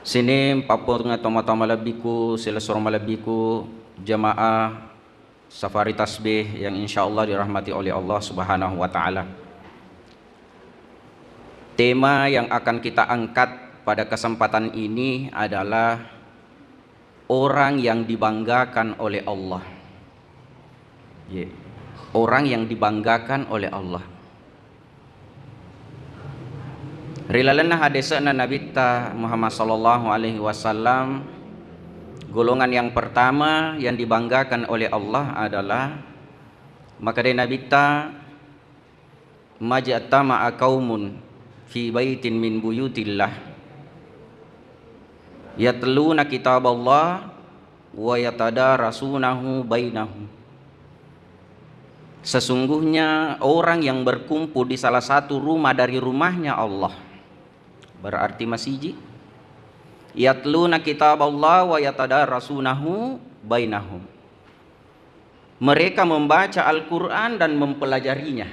Sini papur nga toma-toma labiku, sila surma labiku, jamaah safari tasbih yang insyaallah dirahmati oleh Allah Subhanahu wa taala. Tema yang akan kita angkat pada kesempatan ini adalah orang yang dibanggakan oleh Allah. Orang yang dibanggakan oleh Allah. Rilalana hadisana Nabi Muhammad sallallahu alaihi wasallam, golongan yang pertama yang dibanggakan oleh Allah adalah maka dari Nabi majatama qaumun fi baitin min buyutillah yatluna kitaballah wa yatadarasunahu bainahum. Sesungguhnya orang yang berkumpul di salah satu rumah dari rumahnya Allah, berarti masjid, yatluna kitaballah wa yatadarasunahu bainahum. Mereka membaca Al-Quran dan mempelajarinya,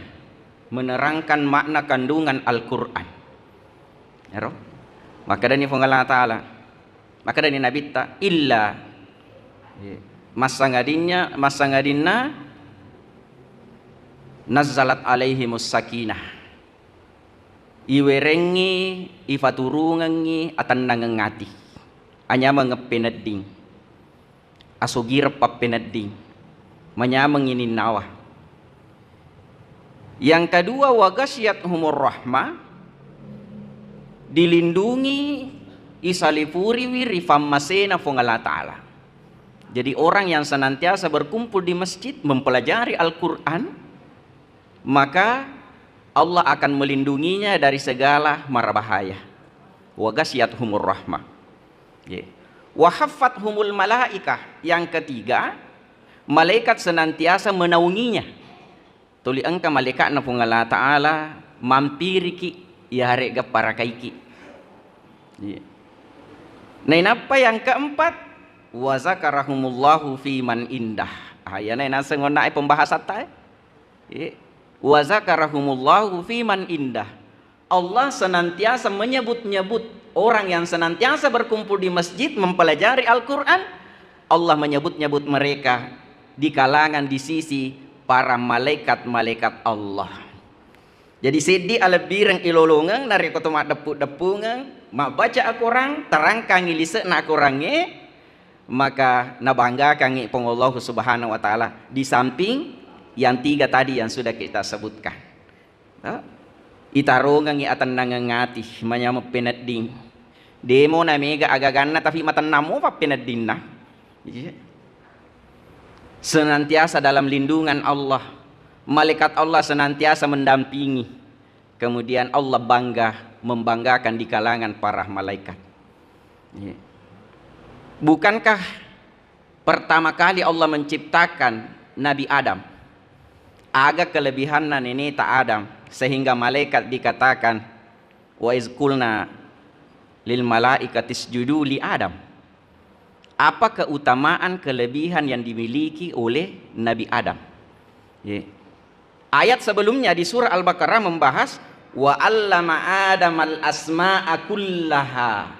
menerangkan makna kandungan Al-Quran. Maka dari Allah Ta'ala, maka dari Nabi ta illa masangadinna nazzalat alaihimus sakinah, iwerengi ifaturungangi atan nangengati anya mengepeneding asugir papeneding menyameng ini nawah. Yang kedua, wagasyiyatuhumur rahmah, dilindungi isalipuri wirifam masena fungala ta'ala. Jadi orang yang senantiasa berkumpul di masjid mempelajari Al-Quran, maka Allah akan melindunginya dari segala mara bahaya. Wa ghasyiyatuhumur rahmah. Wa haffathumul malaikah. Yang ketiga, malaikat senantiasa menaunginya. Tuli engka malaikat na pungala ta'ala mampiriki yare ga para kaiki. Nainapa yang keempat, wa zakarahumullahu fi man indah. Ayana nasa ngona ay pembahasat tayo. Wa zakarahumullahu fi man indah. Allah senantiasa menyebut-nyebut orang yang senantiasa berkumpul di masjid mempelajari Al-Quran. Allah menyebut-nyebut mereka di kalangan di sisi para malaikat-malaikat Allah. Jadi sidi ala bireng ilolongang nari koto mak depuk-depungang mak baca Al-Quran terangkan ngilise na Al-Qurannya, maka nabanggakan pong Allah Subhanahu wa taala di samping yang tiga tadi yang sudah kita sebutkan. Itarungan ngi atan nangangati manyama peneding. Demo na mega agaganna tapi matan namo pa peneding na. Senantiasa dalam lindungan Allah. Malaikat Allah senantiasa mendampingi. Kemudian Allah membanggakan di kalangan para malaikat. Bukankah pertama kali Allah menciptakan Nabi Adam? Agak kelebihan ini tak Adam, sehingga malaikat dikatakan wa izkulna lil malaikati isjudu li Adam. Apa keutamaan kelebihan yang dimiliki oleh Nabi Adam? Ayat sebelumnya di surah Al-Baqarah membahas wa 'allama Adamal asma'a kullaha.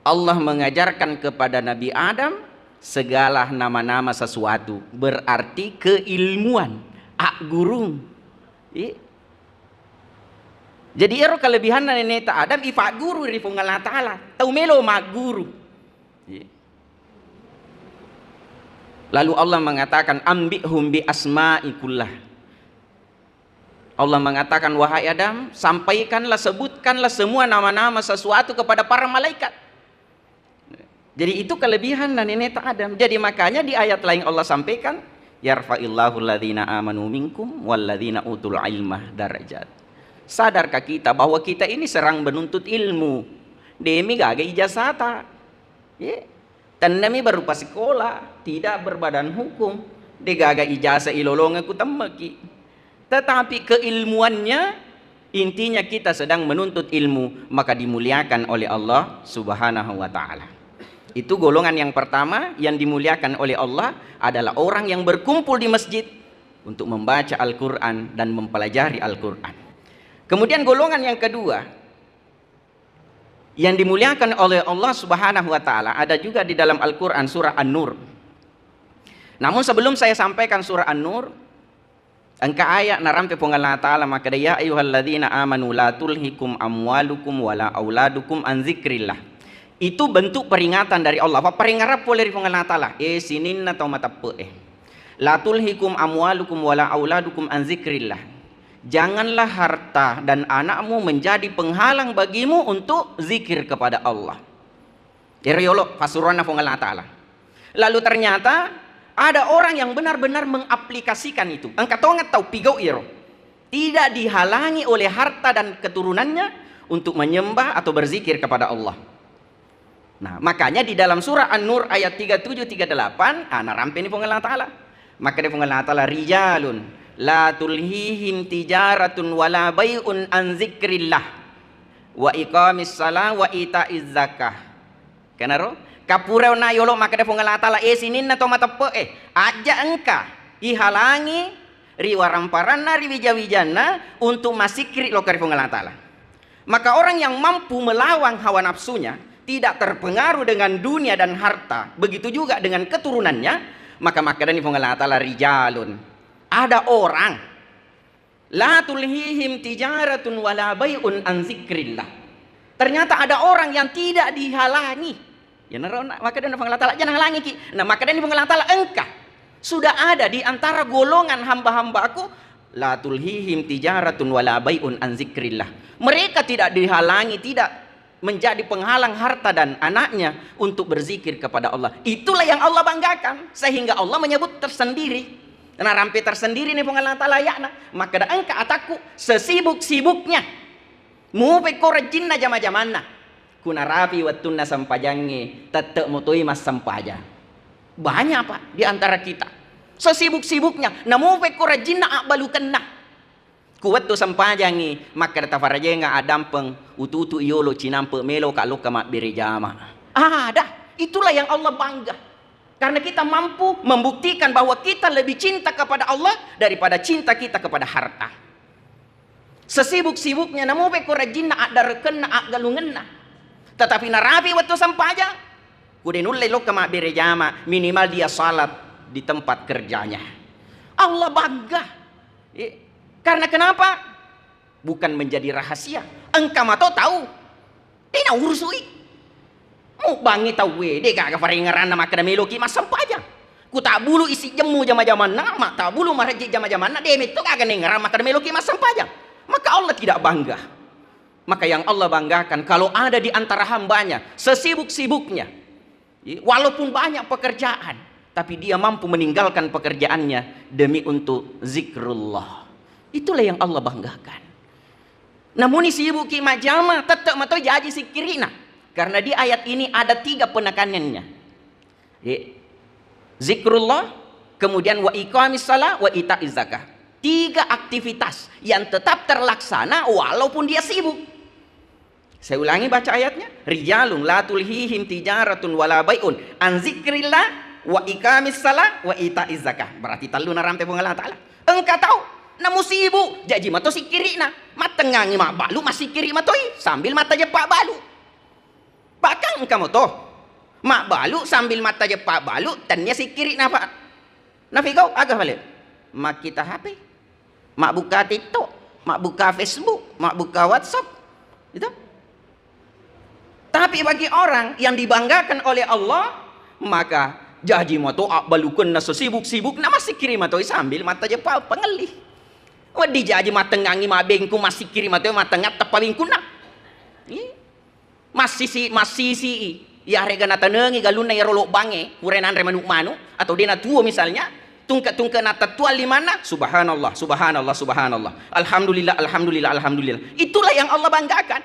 Allah mengajarkan kepada Nabi Adam segala nama-nama sesuatu, berarti keilmuan, gurung. Jadi ero kelebihan nenek tak Adam ifa guru di Allah Ta'ala, tau melo mak guru. Lalu Allah mengatakan ambihum bi asma'i kullah. Allah mengatakan wahai Adam, sampaikanlah, sebutkanlah semua nama-nama sesuatu kepada para malaikat. Jadi itu kelebihan nenek Adam. Jadi makanya di ayat lain Allah sampaikan yarfa'illahu alladhina amanu minkum walladhina utul ilmah darajat. Sadarkah kita bahwa kita ini serang menuntut ilmu? Demi gaga ijazata. Tanami berupa sekolah, tidak berbadan hukum. De gaga ijazah ilolongan ku temeki. Tetapi keilmuannya, intinya kita sedang menuntut ilmu, maka dimuliakan oleh Allah Subhanahu wa ta'ala. Itu golongan yang pertama yang dimuliakan oleh Allah adalah orang yang berkumpul di masjid untuk membaca Al-Quran dan mempelajari Al-Quran. Kemudian golongan yang kedua, yang dimuliakan oleh Allah Subhanahu wa taala ada juga di dalam Al-Qur'an surah An-Nur. Namun sebelum saya sampaikan surah An-Nur, angka ayat narampe pong Allah taala maka ya ayyuhalladzina amanu la tulhikum amwalukum wala auladukum an zikrillah. Itu bentuk peringatan dari Allah. Apa peringaran boleh pong Allah taala? Sinin atau matape. La tulhikum amwalukum wala auladukum an zikrillah. Janganlah harta dan anakmu menjadi penghalang bagimu untuk zikir kepada Allah. Iriolo pasuruan pong Allah taala. Lalu ternyata ada orang yang benar-benar mengaplikasikan itu. Engkau tahu pigau iro. Tidak dihalangi oleh harta dan keturunannya untuk menyembah atau berzikir kepada Allah. Nah, makanya di dalam surah An-Nur ayat 37-38, narampe ini Allah Ta'ala. Maka dia Allah Ta'ala, rijalun la tulhihim tijaratun wala bay'un an zikrillah wa iqamis salah wa ita'iz zakah. Kenaro? Kapureo na yolo maka dia Allah Ta'ala sinin na to matape aja engka ihalangi riwaramparana riwijawijana untuk masikri lo kari Allah Ta'ala. Maka orang yang mampu melawan hawa nafsunya, tidak terpengaruh dengan dunia dan harta, begitu juga dengan keturunannya, maka dan Allah Ta'ala rijalun. Ada orang la tulhihim tijaratun wala bay'un an zikrillah. Ternyata ada orang yang tidak dihalangi. Ya maka dan Allah Ta'ala jangan halangi ki. Nah, maka dan Allah Ta'ala engkau sudah ada di antara golongan hamba-hambaku la tulhihim tijaratun wala bay'un an zikrillah. Mereka tidak dihalangi, tidak menjadi penghalang harta dan anaknya untuk berzikir kepada Allah. Itulah yang Allah banggakan, sehingga Allah menyebut tersendiri. Karena rampe tersendiri nih Allah Ta'ala yakna. Maka da engka ataku sesibuk-sibuknya mu peko rejinna jama-jamanna kuna rapi wattunna sampajange tetep mutui mas sampaja. Banyak Pak di antara kita sesibuk-sibuknya namu peko rejinna akbalukanna kuat tu sampajange maka da tafarajenga adampeng ututu iolo cinampe melo kalau kamak birejama. Dah itulah yang Allah bangga. Karena kita mampu membuktikan bahwa kita lebih cinta kepada Allah daripada cinta kita kepada harta. Sesibuk-sibuknya namu peko rajinna akdarekenna akgalungenna. Tetapi narapi waktu sampaja kudenulai lo kama berejama minimal dia salat di tempat kerjanya. Allah bangga. Karena kenapa? Bukan menjadi rahasia. Engkau mato tahu. Dia urusui. Mau bangi tahu wede gak kefaringaran nama kada meloki mas sampaja. Ku tak bulu isi jemu jama-jaman nama tak bulu marajik jama-jaman na demet tu kagak nengaran maka meloki mas sampaja. Maka Allah tidak bangga. Maka yang Allah banggakan kalau ada di antara hambanya sesibuk-sibuknya, walaupun banyak pekerjaan, tapi dia mampu meninggalkan pekerjaannya demi untuk zikrullah. Itulah yang Allah banggakan. Namun sibuk ki majama tetap matoi jadi sikirina. Karena di ayat ini ada 3 penekanannya. Zikrullah, kemudian wa iqamis salah, wa ita'iz zakah. 3 aktivitas yang tetap terlaksana walaupun dia sibuk. Saya ulangi baca ayatnya. Rijalun la tulhihim tijaratun wala bai'un an zikrillah wa iqamis salah wa ita'iz zakah. Berarti talu narampe pung Allah Ta'ala. Engkau tahu, namu sibuk. Jadi mato sikirina. Matengangi mak balu masih kiri matoi sambil mata jepak balu. Bahkan kamu toh mak balu sambil mata jepak balu tanya si kiri napa nafi kau agak balik mak kita HP mak buka TikTok mak buka Facebook mak buka WhatsApp itu. Tapi bagi orang yang dibanggakan oleh Allah maka jaji moto balukan na sesibuk-sibuk na masih kiri matoi sambil mata jepak pengelih wadi jaji matengangi mak bengku masih kiri matoi matengat tapawingku na masih si ya rega nata nengi galun na yarolok bange kurenan re manu atau dia na tuo misalnya tungka nata tual di mana subhanallah alhamdulillah itulah yang Allah banggakan.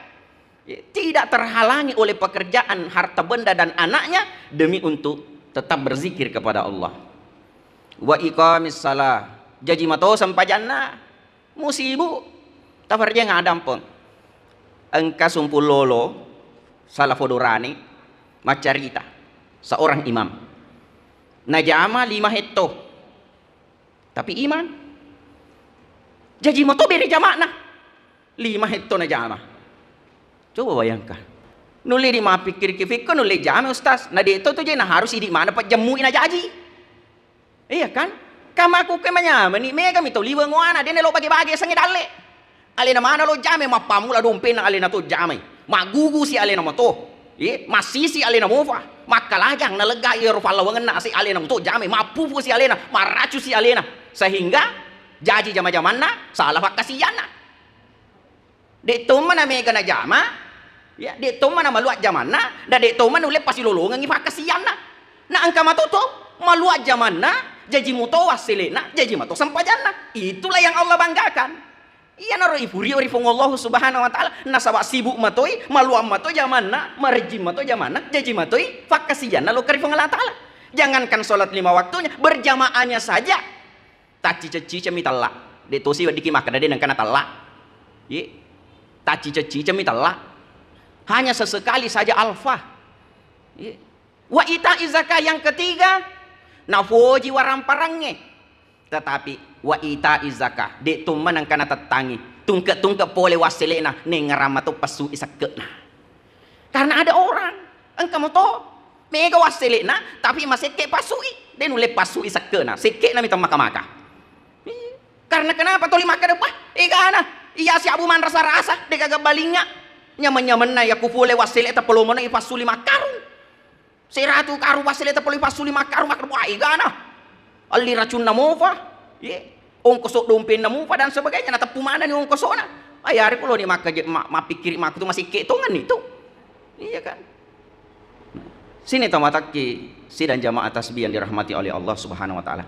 Tidak terhalangi oleh pekerjaan harta benda dan anaknya demi untuk tetap berzikir kepada Allah. Wa iqamis salah jaji mato sampajanna musibu tafarja ngadampeng engka sumpul lolo salah fodorani macarita seorang imam najama 5 hekto tapi iman jadi moto beri jamakna 5 hekto najama. Coba bayangkan Nuli di ma pikir kifik nuli jame ustaz. Nah di itu tuh jadi harus di mana pak jamuin aja aji. Iya kan? Kama aku kemanya meni mega mito liwa ngwana dene lo bagi-bagi sangi dalle. Alena mana lo jame ma pamula dompe na alena to jame. Ma gugu si alena mo to. Ye masisi alena mo fa. Makalajang na lega iro falawangan na si alena mo to jame ma pupu si alena, maracu si alena. Sehingga jaji jama-jamanna salah pak kasiyana. Dek toman na mega na jama. Ya, dek toman na maluat jamanna, da dek toman ulep pasi lolongan ifa kasiyana. Na angka matoto maluat jamanna, jaji moto wasilena, jaji mato sampajanna. Itulah yang Allah banggakan. Iya naro ifuri orifong Allah subhanahu wa ta'ala. Nasabak sibuk matoi, maluam matoi jamanna, marjim matoi jamanna, jaji matoi fakasiyana lo karifong Allah ta'ala. Jangankan sholat 5 waktunya, berjamaahnya saja. Tak cici mitalla. Dek tosi wadiki makana den kana talla. Ye. Tak cici mitalla. Hanya sesekali saja alfa. Ye. Wa ita izaka yang ketiga nafoji waramparangnya. Tetapi wa ita izaka de tuman ang kana tatangi tungke pole wasilena nengarama to pasu isakena. Karena ada orang engkau to mega wasilena tapi masih ke pasui den ule pasu isakena seke na mita maka-maka. Karena kenapa toli maka depa igana iya si abu man rasa-rasa de kagak balinga nyaman-nyaman na ya kufule wasileta pelomona ipasu 5 karung. 100 karung wasileta poli pasu 5 karung makar buai igana. Ali racun namofa, ye, ongkosok dompet namofa dan sebagainya. Nata pumana ni ongkosona. Ayari kulo ni mapikir mak tu masih ketongan itu, iya kan? Sini tamataki sidang jamaah tasbih yang dirahmati oleh Allah Subhanahu Wa Taala.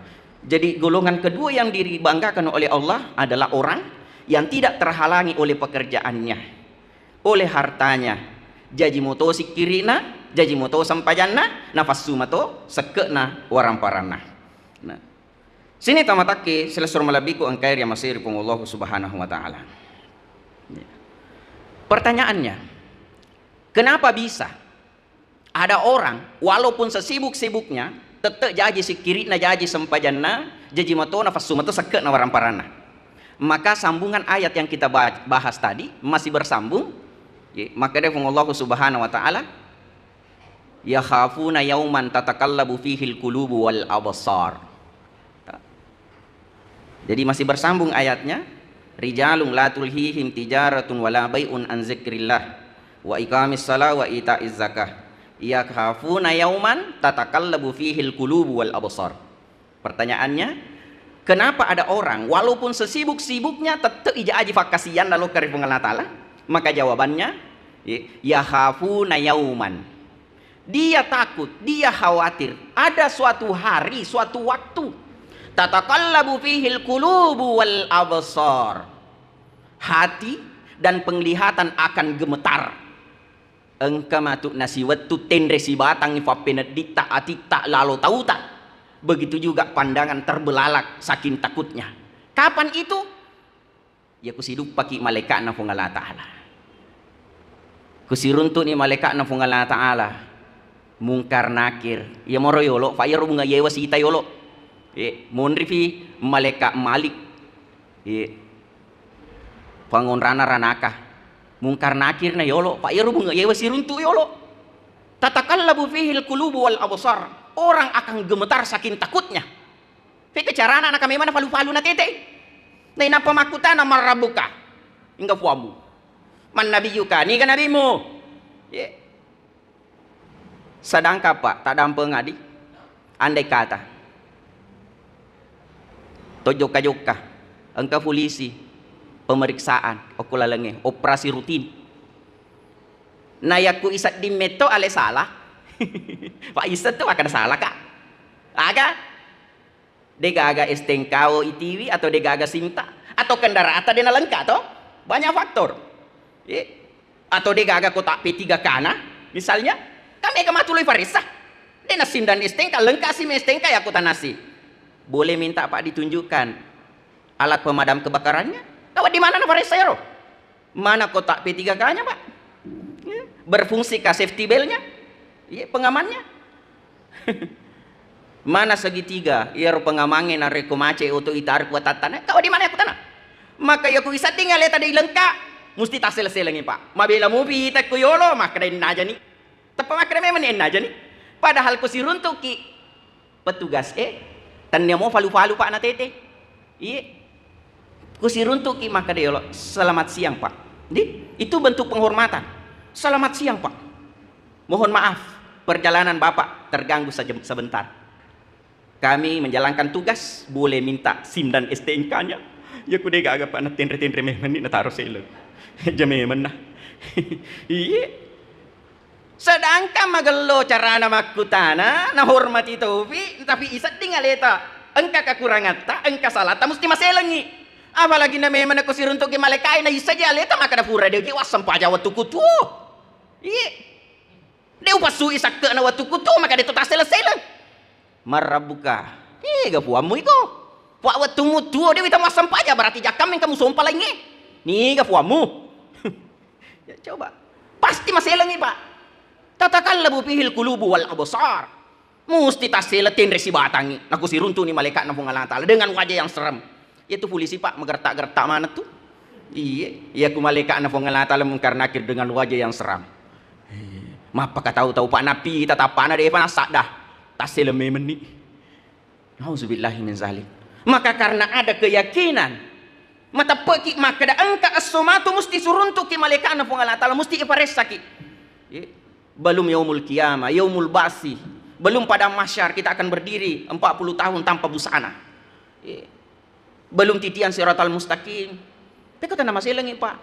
Jadi golongan kedua yang dibanggakan oleh Allah adalah orang yang tidak terhalangi oleh pekerjaannya, oleh hartanya. Jaji moto sikirina, jaji moto sampajanna, nafas sumato sekena waramparana. Nah, sini tamatake selesai malabiku angkair yang masih ripung Allah Subhanahu Wa Taala. Pertanyaannya, kenapa bisa ada orang walaupun sesibuk-sibuknya tetap jaji sikirina jaji sampajanna jaji mato nafas sumato sekena waramparana? Maka sambungan ayat yang kita bahas tadi masih bersambung. Maka ripung Allah Subhanahu Wa Taala yakhafuna yauman tatakallabu fihil qulubu wal absar. Jadi masih bersambung ayatnya. Rijalun la tulhihim tijaratun wala bai'un an zikrillah wa iqamis shalah wa ita'iz zakah yakhafuna yauman tatakallabu fihil qulubu wal absar. Pertanyaannya, kenapa ada orang walaupun sesibuk-sibuknya tetap ija aji fakasian lalu karifung Allah Ta'ala? Maka jawabannya yakhafuna yauman. Dia takut, dia khawatir ada suatu hari, suatu waktu tatakallabu fihil qulubu wal absar. Hati dan penglihatan akan gemetar. Engkamatu nasiwatu tendresi batang ifapenet dita atita lalu tauta. Begitu juga pandangan terbelalak saking takutnya. Kapan itu? Ya kusiduk paki malaikat na Allah Ta'ala. Kusiruntu ni malaikat na Allah Ta'ala. Mungkar nakir. Ya moro yolo, fayaro bunga yewa sita yolo. Monrifi malaikat malik pangonrana ranaka mungkar nakir na yolo pak yaro bunga yewa siruntu yolo tatakallabu fihil qulubu wal absar. Orang akan gemetar saking takutnya. Fike carana anak kami mana palu-palu na tete na inapamakutan na marabuka hingga fuamu man nabiyuka ni kan nabimu sadangka pak tak dampeng adi andai kata tojoka-joka engkau polisi pemeriksaan okulalange operasi rutin nayaku isat di meto ale salah pak isat tuh akan salah kak aga degaga estengkao itiwi atau degaga simta atau kendaraan dena lengkap toh banyak faktor atau degaga kotak P3 kana misalnya kami kematului farisa dena sindan estengka lengkap si estengka ya aku tanasi. Boleh minta Pak ditunjukkan alat pemadam kebakarannya? Tahu di mana Farisero? Mana kotak P3K-nya Pak? Berfungsi kah safety belt-nya? Pengamannya? Mana segitiga? Ya pengamannya na reko mace untuk itarik buat tatana. Tahu di mana aku tanah? Maka ya ku bisa tinggal lihat ada lengkap. mesti tak selesai lagi pak. Mabila mo pitak ko yolo, makadain na aja nih. Tapi makadain memang na aja nih. Padahal ko si runtuk ki petugas tanya mau falu-falu pak na tete. Iya. Ko si runtuk ki makadain yolo. Selamat siang pak. Itu bentuk penghormatan. Selamat siang pak. Mohon maaf, perjalanan bapak terganggu sebentar. Kami menjalankan tugas, boleh minta SIM dan STNK-nya. Ya kude gak pak na tenre memang ni na taruh selo. Jameman na. Iya. Sedangkan magalo cara na makutana, na hormati taufi, tapi isat tinggal eta. Engka kekurangan ta, engka salah ta, mesti maselangi. Apalagi na memang ako siruntok ki malekay na isa dia leta makada pura dia ki wasam pa jawa tukutu. Iya. Dia upasu isak ke na watu kutu maka dia totas selesai. Marabuka. Iya gapuamu iko. Pak watu mutu dia wita wasam pa aja berarti jakam yang kamu sompal lagi. Nih gapuamu. Ya coba. Pasti maselangi pak. Tatakan labu pihil kulubu wal absar. Musti taseletin resi batangi. Naku si runtu ni malaikat na pungalang tala dengan wajah yang serem. Itu polisi pak menggertak-gertak mana tuh? Iya ku malaikat na pungalang tala mengkarnakir dengan wajah yang seram. Mapa ka tahu pak napi tatapana dia panasak dah. Taseleme meni. Nauzubillahi min zalik. Maka karena ada keyakinan mata peki maka da angka as-sumatu musti suruntu ki malaikat na pungalang tala musti iparesaki. Belum yaumul qiyamah, yaumul basi. Belum pada mahsyar kita akan berdiri 40 tahun tanpa busana. Belum titian siratal mustaqim. Tapi kata nama selengi pak.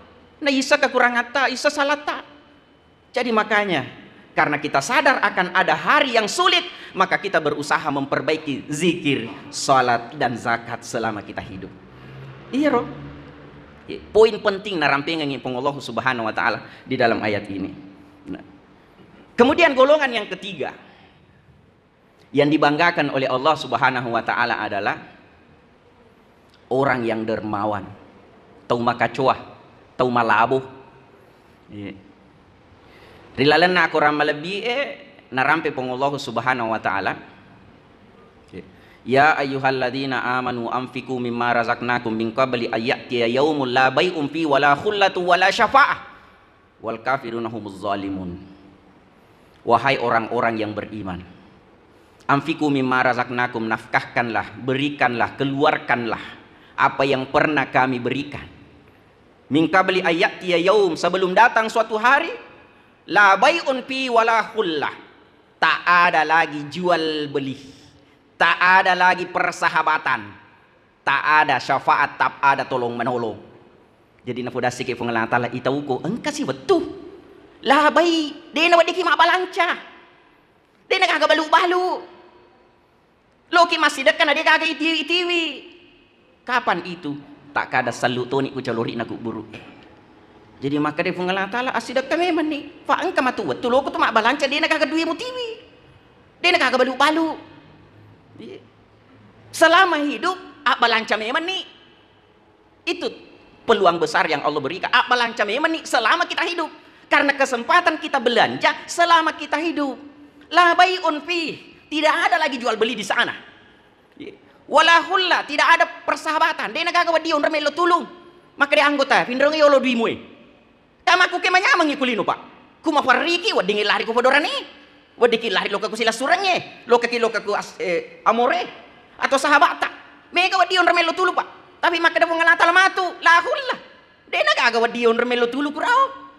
Nah isa kekurangan ta, isa salah ta. Jadi makanya karena kita sadar akan ada hari yang sulit, maka kita berusaha memperbaiki zikir, salat dan zakat selama kita hidup. Iya roh. Poin penting narampengan ngipong Allah Subhanahu wa taala di dalam ayat ini. Nah. Kemudian golongan yang ketiga yang dibanggakan oleh Allah Subhanahu wa taala adalah orang yang dermawan, tau makacuah, tau malabuh. Rilalan na ako ramalabi narampe pong Allah Subhanahu wa taala. Ya ayyuhalladzina amanu anfiqu mimma razaqnakum min qabli ayyatiya yaumul la bai'un fi wala khullatu wala syafa'ah wal kafiruna humuz zalimun. Wahai orang-orang yang beriman, anfiqu mimma razaqnakum, nafkahkanlah, berikanlah, keluarkanlah apa yang pernah kami berikan. Min qabli ayyatiya yaum, sebelum datang suatu hari, la bai'un fi wala khullah, tak ada lagi jual beli, tak ada lagi persahabatan, tak ada syafaat, tak ada tolong menolong. Jadi nafudasi ke pengelang tala itauko engka si betul lah baik dia nak diki mak balanca, dia nak kagak balu-balu loki masih dekat dia kagak itiwi. Kapan itu tak kada salu toni ku calori nak buru. Jadi maka dia pengelang tala asidak kami meni fa engka matu betul loku tu mak balanca dia nak kagak duit mutiwi, dia nak kagak balu-balu. Selama hidup balanca memang ni itu peluang besar yang Allah berikan. Balanca memang ni selama kita hidup. Karena kesempatan kita belanja selama kita hidup. La bai'un fi, tidak ada lagi jual beli di sana. Wala hulla, tidak ada persahabatan. Dia nagawa dion remelo tulung. Maka dia anggota pindrong yolo duimue. Tama ku ke manyamang ikulino pak. Ku mafariki wa dingil lari ku fodorani. Wa dikil lari loka ku sila surangnya. Loka ku amore atau sahabat tak. Mega wa dion remelo tulu pak. Tapi maka dia mengalata matu la hulla. Dia nagawa dion remelo tulu kurao.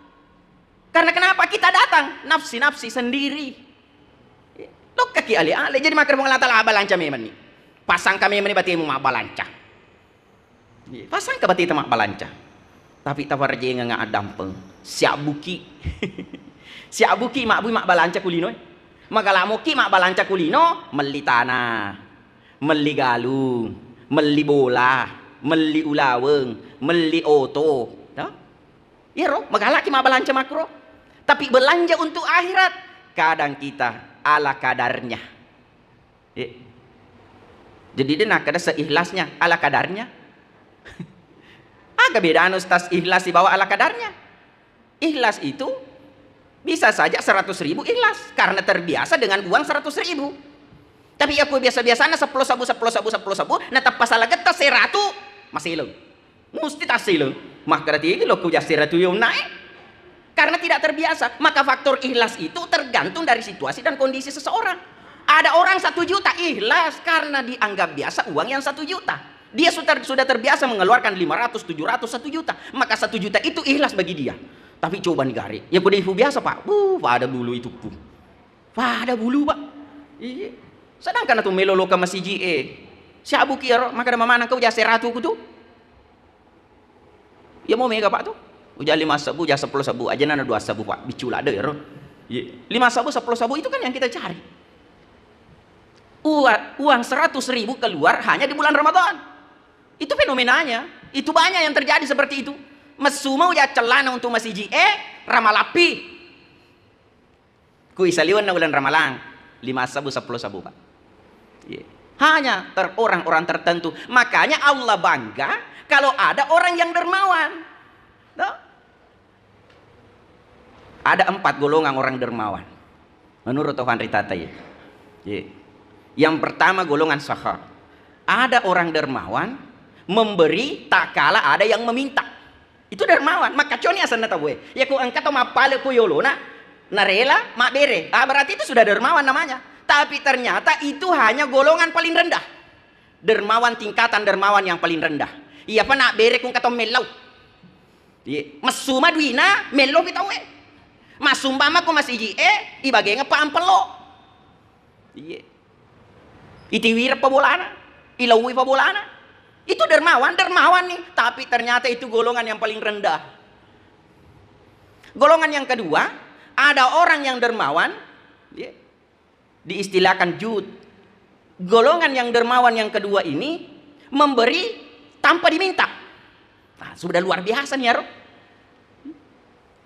Karena kenapa kita datang nafsi sendiri. Lo kaki ale jadi makar mengalata lah balanca memang ni. Pasang kami memang bati mu balanca. Pasang ke bati mak balanca. Tapi tawarje nga adampeng. Siap buki. Siap buki mak bui mak balanca kulino. Magalamuki mak balanca kulino meli tanah, meli galung, meli bola, meli ulaweng, meli oto. Ya roh, magalaki mak balanca makro. Tapi belanja untuk akhirat kadang kita ala kadarnya. Jadi dia nak ada seikhlasnya ala kadarnya. Agak beda ustaz ikhlas dibawa ala kadarnya. Ikhlas itu bisa saja 100.000 ikhlas karena terbiasa dengan uang 100.000. Tapi aku biasa-biasanya 10 sabu, nah tak pasal getah 100 masih lo. Mesti tak silo. maka berarti lo kujasira tu yang naik karena tidak terbiasa. Maka faktor ikhlas itu tergantung dari situasi dan kondisi seseorang. Ada orang 1 juta ikhlas karena dianggap biasa uang yang 1 juta. Dia sudah terbiasa mengeluarkan 500, 700, 1 juta. Maka 1 juta itu ikhlas bagi dia. Tapi coba negari, ya kuda ibu biasa pak, pada bulu itu pun, pada bulu pak. Iya. Sedangkan itu melolo ke masih GE, siabu kira, maka ada mana kau jasa ratu ku tuh. Ya mau mega pak tuh, udah 5 sabu, udah 10 sabu, aja nana 2 sabu pak, bicula ada ya. 5 sabu, 10 sabu itu kan yang kita cari. Uang 100.000 keluar hanya di bulan Ramadan. Itu fenomenanya. Itu banyak yang terjadi seperti itu. Mesuma udah celana untuk masih GE, ramalapi. Ku isaliwan na bulan Ramalang, 5 sabu, 10 sabu pak. Yeah. Hanya orang-orang tertentu. Makanya Allah bangga kalau ada orang yang dermawan. No? Ada 4 golongan orang dermawan. Menurut Tuhan Ritata ya. Yeah. Yang pertama golongan sahar. Ada orang dermawan memberi tak kala ada yang meminta. Itu dermawan. Maka coni asal nata gue. Ya ku angkat o mapale ku yolona narela mak bere. Berarti itu sudah dermawan namanya. Tapi ternyata itu hanya golongan paling rendah. Dermawan tingkatan dermawan yang paling rendah. Iya pa nak bere kung katong melau. Masuma duina melau kita we. Masumbama ku masih ibagay nga pa ampelo. Iya. Itiwir pa bolana. Ilawi pa bolana. Itu dermawan nih, tapi ternyata itu golongan yang paling rendah. Golongan yang kedua, ada orang yang dermawan, diistilahkan jud. Golongan yang dermawan yang kedua ini memberi tanpa diminta. Nah, sudah luar biasa nih ya.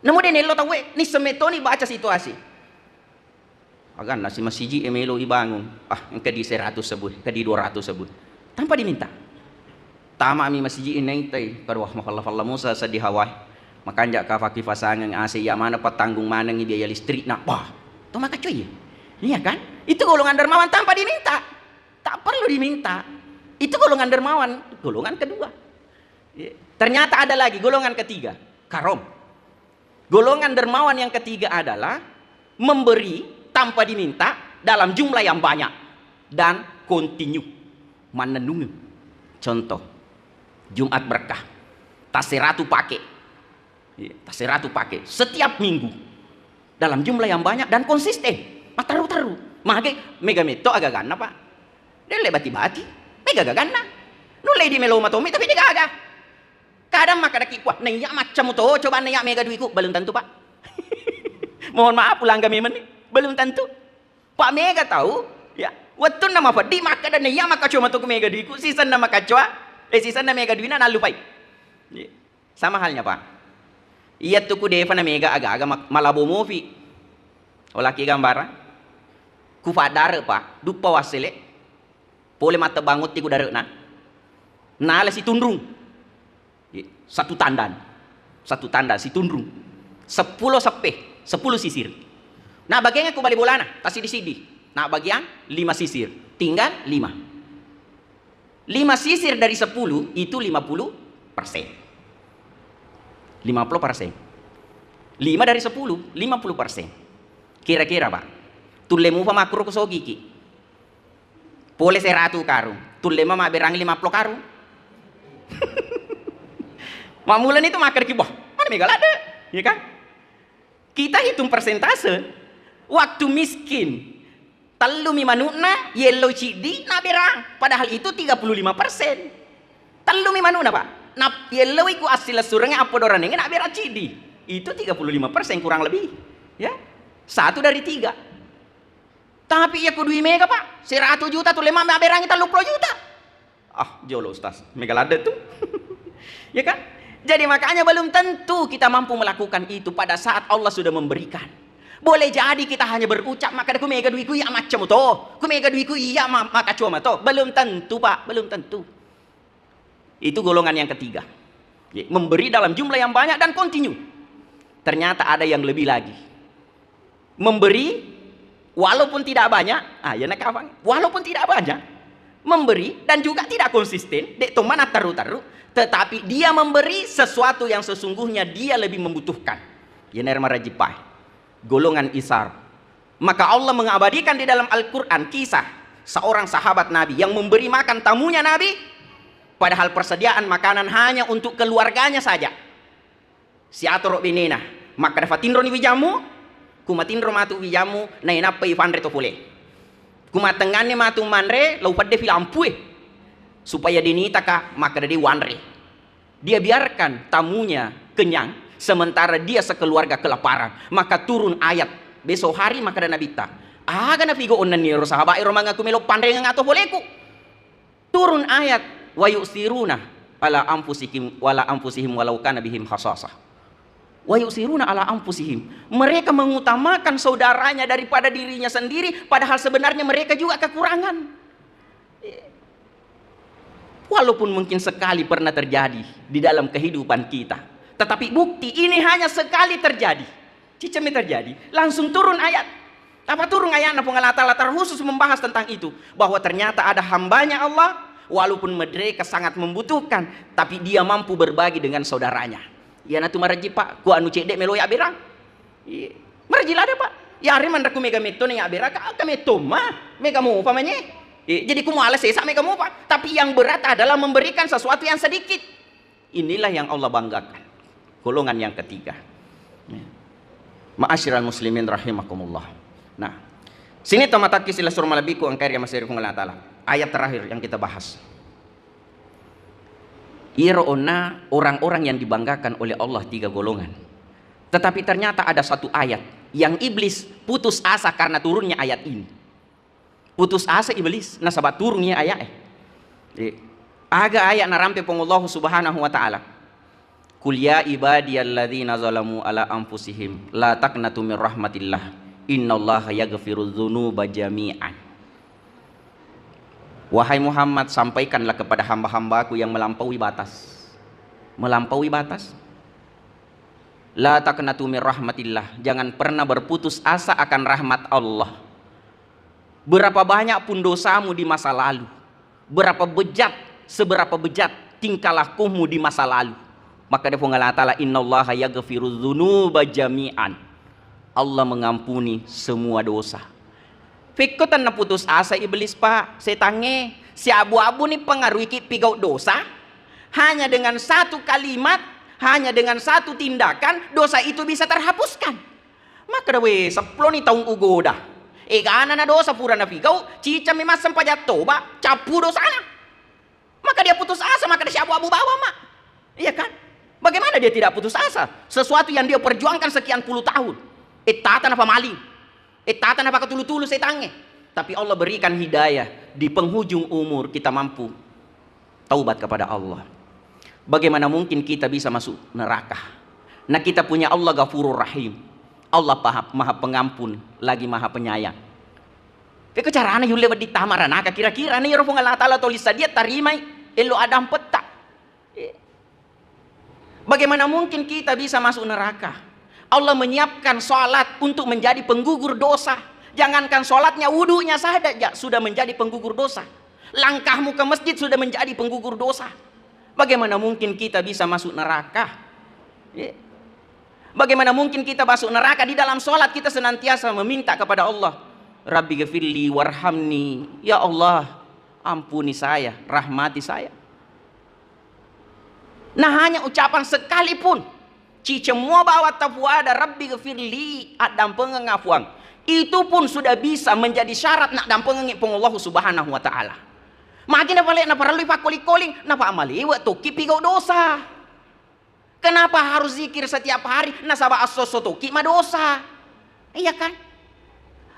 Namun dia lo tahu, nih semetoni baca situasi. Agan nasi masiji emelo ibangun, yang kedi 100 sebut, kedi 200 sebut, tanpa diminta. Tama mi masjid inay tay karwah makallafallah Musa sa dihaway makanja ka fakifasangan ase ya mana patanggung manang biaya listrik na to maka cuy iya kan itu golongan dermawan tanpa diminta, tak perlu diminta. Itu golongan dermawan golongan kedua. Ternyata ada lagi golongan ketiga, karom. Golongan dermawan yang ketiga adalah memberi tanpa diminta dalam jumlah yang banyak dan kontinu menenungi. Contoh Jumat berkah, tasiratu pakai, tasiratu pakai setiap minggu dalam jumlah yang banyak dan konsisten. Taruh, mage mega meto agak gana pak, dia lebati-bati, mega gana, nulai di melo matomi tapi dia agak. Kadang maka daki kuah, nanya macam itu, coba nanya mega duiku, belum tentu pak. Mohon maaf pulang kami meni, belum tentu. Pak mega tahu, ya, waktu nama padi maka dan nanya maka cuma tuh mega duiku, sisa nama kacwa. Sisa na mega duina na lupay. Sama halnya pak. Iya tuh ku deva na mega aga-aga malabo movie. Wala ki gambara. Ku fadare pak. Dupa wasile. Pole mata bangut ti ku dare na. Nala si tundrung. Satu tandan si tundrung. 10 sepe, 10 sisir. Nah bagiannya ku balik bolana, tasi di sidi. Nah bagian 5 sisir. Tinggal 5. 5 sisir dari 10 itu 50%. 50%. 5 dari 10, 50%. Kira-kira pak, tulemu pa makro kuso gigi. Pole 100 karung, tulema maberang 50 karung. Mamulan itu makar kibah, mana megal ada, ya kan? Kita hitung persentase, waktu miskin. Talu mi manuna yellow cidi na berang padahal itu 35%. Talu mi manuna pak na yellow iku asila surangnya apa dorane na berang cidi itu 35% kurang lebih ya 1 dari 3. Tapi ya kudu mega pak 100 juta tuh 5 berang kita 30 juta jolo ustaz mega lada tuh. Ya kan jadi makanya belum tentu kita mampu melakukan itu pada saat Allah sudah memberikan. Boleh jadi kita hanya berucap maka ku mega duiku iya macam to. Ku mega duiku iya maka cuma to. Belum tentu pak, belum tentu. Itu golongan yang ketiga. Memberi dalam jumlah yang banyak dan kontinu. Ternyata ada yang lebih lagi. Memberi walaupun tidak banyak, ya nak walaupun tidak banyak, memberi dan juga tidak konsisten, dek tomana taru-taru, tetapi dia memberi sesuatu yang sesungguhnya dia lebih membutuhkan. Ya nerma rajipai, golongan isar. Maka Allah mengabadikan di dalam Al-Quran kisah seorang sahabat Nabi yang memberi makan tamunya Nabi, padahal persediaan makanan hanya untuk keluarganya saja. Si atorok benena, maka dapat tindro ni wijamu, kumatindro matu wijamu, na inapa ifandre to pule. Kumatengane matu manre, lau pada filampue, supaya dinita ka, maka dari wanre. Dia biarkan tamunya kenyang, sementara dia sekeluarga kelaparan. Maka turun ayat, besok hari maka ada nabita. Aga na figo onan ni sahabat iro mga kumelo pandre nga ato boleku. Turun ayat, wa yusiruna ala anfusihim wala anfusihim walau kana bihim khasasah. Wa yusiruna ala anfusihim. Mereka mengutamakan saudaranya daripada dirinya sendiri, padahal sebenarnya mereka juga kekurangan. Walaupun mungkin sekali pernah terjadi di dalam kehidupan kita, tetapi bukti ini hanya sekali terjadi. Cicami terjadi, langsung turun ayat. Apa turun ayat? Latar khusus membahas tentang itu, bahwa ternyata ada hambanya Allah, walaupun mereka sangat membutuhkan, tapi dia mampu berbagi dengan saudaranya. Ya natu maraji pak, ku anu cedek melo ya berang. Maraji lah ada pak. Ya hari mandra ku mega meto nih ya berang, ka meto mah, mega mau apa manye? Jadi ku mau alas sesa mega mau pak. Tapi yang berat adalah memberikan sesuatu yang sedikit. Inilah yang Allah banggakan. Golongan yang ketiga. Ma'asyiral muslimin rahimakumullah. Nah, sini tamataki sila surah malabiku ang karya masiri kong Allah Ta'ala. Ayat terakhir yang kita bahas. Iro'ona orang-orang yang dibanggakan oleh Allah 3 golongan. Tetapi ternyata ada satu ayat yang iblis putus asa karena turunnya ayat ini. Putus asa iblis nasabat turunnya ayat. Aga ayat narampe pengullah subhanahu wa ta'ala. Qul ya ibadiyalladzina zalamu ala anfusihim la taqnatu min rahmatillah. Innallaha yaghfirudz dzunuba jami'an. Wahai Muhammad, sampaikanlah kepada hamba-hambaku yang melampaui batas. Melampaui batas. La taqnatu min rahmatillah. Jangan pernah berputus asa akan rahmat Allah. Berapa banyak pun dosamu di masa lalu, berapa bejat, seberapa bejat tingkah lakumu di masa lalu, maka dia Allah Ta'ala innallaha yaghfirudz dzunuba jami'an. Allah mengampuni semua dosa. Fikutan na putus asa iblis pak, setange si abu-abu nih pengaruhi pigau dosa, hanya dengan satu kalimat, hanya dengan satu tindakan dosa itu bisa terhapuskan. Maka dawe seploni taung ugoda, kana na dosa pura na pigau, cica memang sempajat toba, capu dosanya. Maka dia putus asa, maka dia si abu-abu bawa mak, iya kan? Bagaimana dia tidak putus asa? Sesuatu yang dia perjuangkan sekian puluh tahun, etatan apa maling. Etatan apa ketulu-tulu setange. Tapi Allah berikan hidayah. Di penghujung umur kita mampu taubat kepada Allah. Bagaimana mungkin kita bisa masuk neraka? Nah kita punya Allah Ghafurur Rahim. Allah maha pengampun, lagi maha penyayang. Kaya caranya yung lewat di tamaranaka. Kira-kira nih Rabbul Allah Ta'ala tulis dia tarimay. Elo adam peta. Bagaimana mungkin kita bisa masuk neraka? Allah menyiapkan sholat untuk menjadi penggugur dosa. Jangankan sholatnya, wudunya saja sudah menjadi penggugur dosa. Langkahmu ke masjid sudah menjadi penggugur dosa. Bagaimana mungkin kita bisa masuk neraka? Bagaimana mungkin kita masuk neraka? Di dalam sholat kita senantiasa meminta kepada Allah, Rabbi ghafirli warhamni. Ya Allah, ampuni saya, rahmati saya. Nah hanya ucapan sekalipun, cicemua bawa tafuada Rabbi ghafirli adam pengafuan, itu pun sudah bisa menjadi syarat nak dan pengengit Allah subhanahu wa ta'ala. Makin apa lek na perlu pakoli-koling napa amali waktu kipigau dosa. Kenapa harus zikir setiap hari? Nasaba asosotoki ma dosa. Iya kan?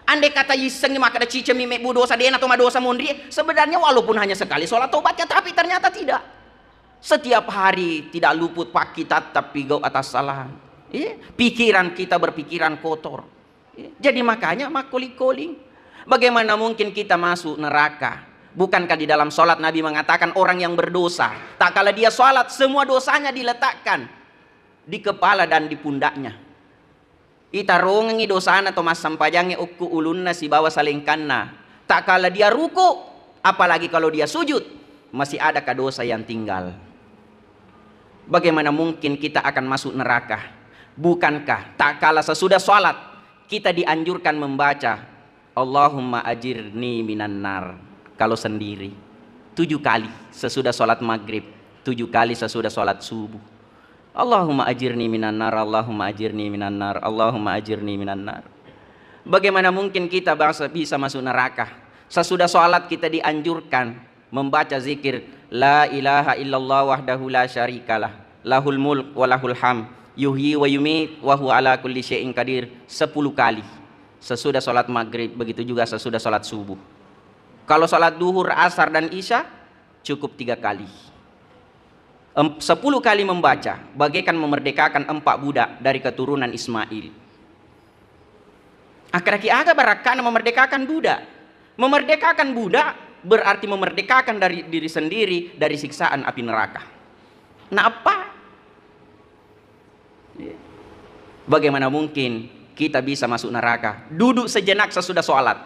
Andai kata yiseng maka ada cicemi mebu dosa dia atau ma dosa mundri, sebenarnya walaupun hanya sekali sholat tobatnya, tapi ternyata tidak. Setiap hari tidak luput pak kita tapi gau atas salah. Pikiran kita berpikiran kotor. Jadi makanya makoli-koling. Bagaimana mungkin kita masuk neraka? Bukankah di dalam sholat Nabi mengatakan orang yang berdosa, tak kala dia sholat semua dosanya diletakkan di kepala dan di pundaknya. Itarongi dosana atau mas sampajangnya uku ulunna si bawa salingkanna. Tak kala dia ruku, Apalagi kalau dia sujud, masih adakah dosa yang tinggal? Bagaimana mungkin kita akan masuk neraka? Bukankah tak kala sesudah sholat kita dianjurkan membaca Allahumma ajirni minan nar kalau sendiri 7 kali sesudah sholat maghrib, 7 kali sesudah sholat subuh. Allahumma ajirni minan nar, Allahumma ajirni minan nar, Allahumma ajirni minan nar. Bagaimana mungkin kita bisa masuk neraka? Sesudah sholat kita dianjurkan membaca zikir la ilaha illallah wahdahu la syarikalah lahul mulk wa lahul ham yuhyi wa yumit wa huwa ala kulli syai'in qadir 10 kali sesudah sholat maghrib, begitu juga sesudah sholat subuh. Kalau sholat duhur, asar dan isya cukup 3 kali. 10 kali membaca bagaikan memerdekakan 4 budak dari keturunan Ismail. Akhirnya aga barakana memerdekakan budak. Memerdekakan budak berarti memerdekakan dari diri sendiri dari siksaan api neraka. Nah apa? Bagaimana mungkin kita bisa masuk neraka? Duduk sejenak sesudah sholat.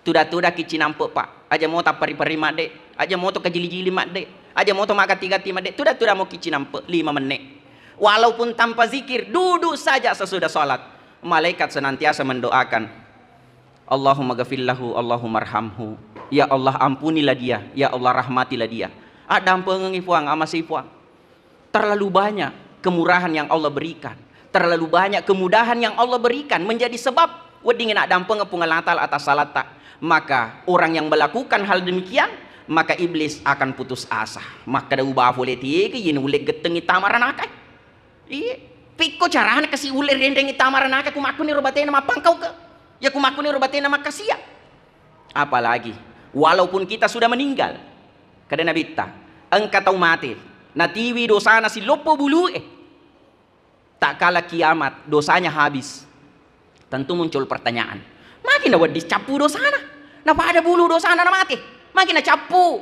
Tudah-tudah kici nampak pak. Aja mau tak pari-pari mak dek. Aja mau tak kejili-jili mak dek. Aja mau tak makan 3 mak dek. Tudah-tudah mau kici nampak 5 menit. Walaupun tanpa zikir, duduk saja sesudah sholat. Malaikat senantiasa mendoakan. Allahumma ghafirlahu, Allahumma arhamhu. Ya Allah ampunilah dia. Ya Allah rahmatilah dia. Ada pengengi puang amasi puang. Terlalu banyak kemurahan yang Allah berikan. Terlalu banyak kemudahan yang Allah berikan menjadi sebab wedingin ada pengepungal atas salat tak. Maka orang yang melakukan hal demikian, maka iblis akan putus asa. Maka da ubah boleh tiga yin uleg getengi tamaran akai. Iya, piko carahan kasih uleg rendengi tamaran akai kumaku ni robatena nama pangkau ke. Ya kumaku ni robatena nama kasia. Apalagi walaupun kita sudah meninggal. Kada nabita, engkau tahu mati. Natiwi dosa nasi lopo bulu tak kala kiamat dosanya habis. Tentu muncul pertanyaan. Makin dapat dicapu dosana. Napa ada bulu dosana na mati? Makin capu.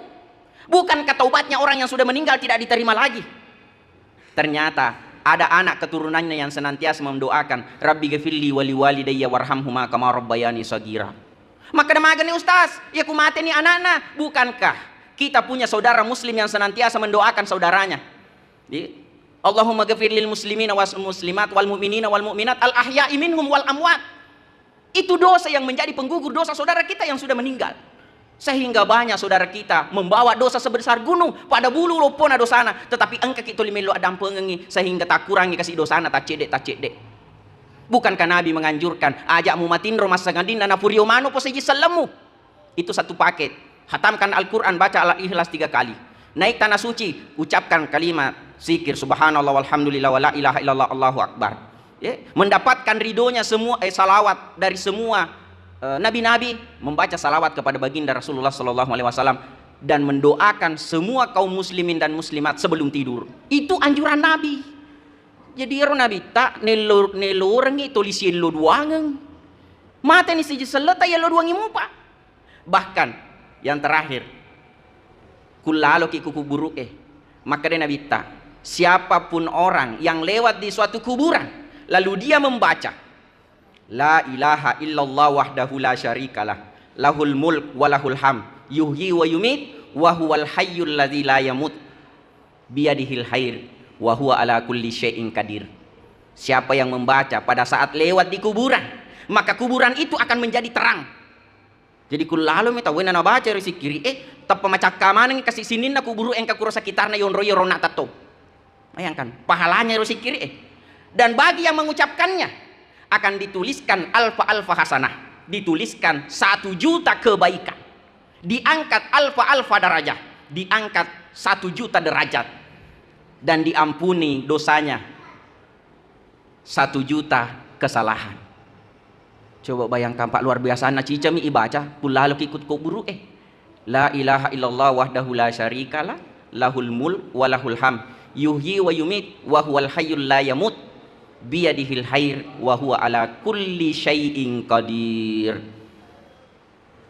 Bukan ketaubatnya orang yang sudah meninggal tidak diterima lagi. Ternyata ada anak keturunannya yang senantiasa mendoakan Rabbi ghafirli wali walidayya warhamhuma kama rabbayani shaghira. Maka demagan nih ustaz, ya ku mati nih anak-anak. Bukankah kita punya saudara muslim yang senantiasa mendoakan saudaranya? Allahumma ghafir lil muslimina was muslimat wal mu'minina wal mu'minat al ahya'i minhum wal amwat. Itu dosa yang menjadi penggugur dosa saudara kita yang sudah meninggal. Sehingga banyak saudara kita membawa dosa sebesar gunung pada bulu lopona dosana, tetapi engkau kita limelo adam pengengi sehingga tak kurangi kasih dosana tak cedek. Bukankah Nabi menganjurkan ajak mumatin romas sangandin na purio mano poseji selemu. Itu satu paket. Hatamkan Al-Qur'an, baca Al-Ikhlas 3 kali. Naik tanah suci, ucapkan kalimat zikir subhanallah walhamdulillah wala ilaha illallah Allahu akbar. Ya, mendapatkan ridhonya semua salawat dari semua nabi-nabi, membaca salawat kepada baginda Rasulullah SAW dan mendoakan semua kaum muslimin dan muslimat sebelum tidur. Itu anjuran Nabi. Jadi Nabi tak nelorengi tulisin lo duangan. Mata ni siji seleta ya lo duangi mupa. Bahkan yang terakhir kulalo ki kuburu maka dia Nabi tak siapapun orang yang lewat di suatu kuburan lalu dia membaca la ilaha illallah wahdahu la syarikalah lahul mulk wa lahul ham yuhyi wa yumit wa huwal hayyul ladzi la yamut biyadihil khair wa huwa ala kulli syai'in qadir. Siapa yang membaca pada saat lewat di kuburan, maka kuburan itu akan menjadi terang. Jadi kullalo meta wena na baca risi kiri tappa macakamanan kasih sinin na kuburu engka kuro sekitarna yonro yorona tato. Bayangkan pahalanya risi kiri dan bagi yang mengucapkannya akan dituliskan alfa hasanah, dituliskan 1 juta kebaikan, diangkat alfa darajah, diangkat 1 juta derajat, dan diampuni dosanya 1 juta kesalahan. Coba bayangkan pak, luar biasa na cica mi ibaca pulau ikut kuburu la ilaha illallah wahdahu la syarikalah lahul mulk wa lahul ham yuhyi wa yumit wa huwal hayyul la yamut biyadihil khair wa huwa ala kulli syai'in qadir.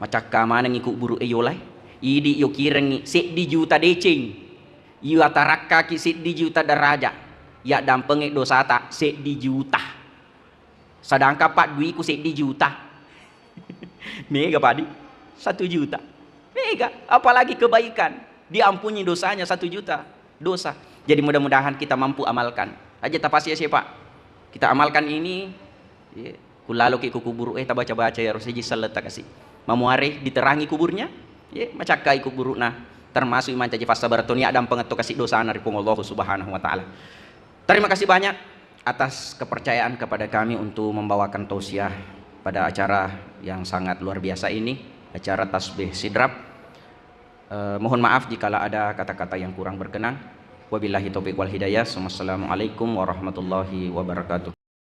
Macak kamana ngikut buru yolai idi yo kirengi sit di juta decing yu ataraka ki sit di juta daraja ya dampenge dosa tak sit di juta sedangkan pak dui ku sit di juta mega padi 1 juta mega, apalagi kebaikan. Diampuni dosanya 1 juta dosa. Jadi mudah-mudahan kita mampu amalkan. Aja tapasi ya Pak. Kita amalkan ini. Kulalu ke kubur tak baca-baca ya Rasulullah sallallahu kasih. Mamuare diterangi kuburnya. Macakai kubur nah. Termasuk iman caji fasa baratoni adam pengetuk kasih dosa dari Allah Subhanahu wa taala. Terima kasih banyak atas kepercayaan kepada kami untuk membawakan tausiah pada acara yang sangat luar biasa ini, acara tasbih sidrap. Mohon maaf jika ada kata-kata yang kurang berkenan. Wabillahi taufiq wal hidayah. Wassalamualaikum warahmatullahi wabarakatuh.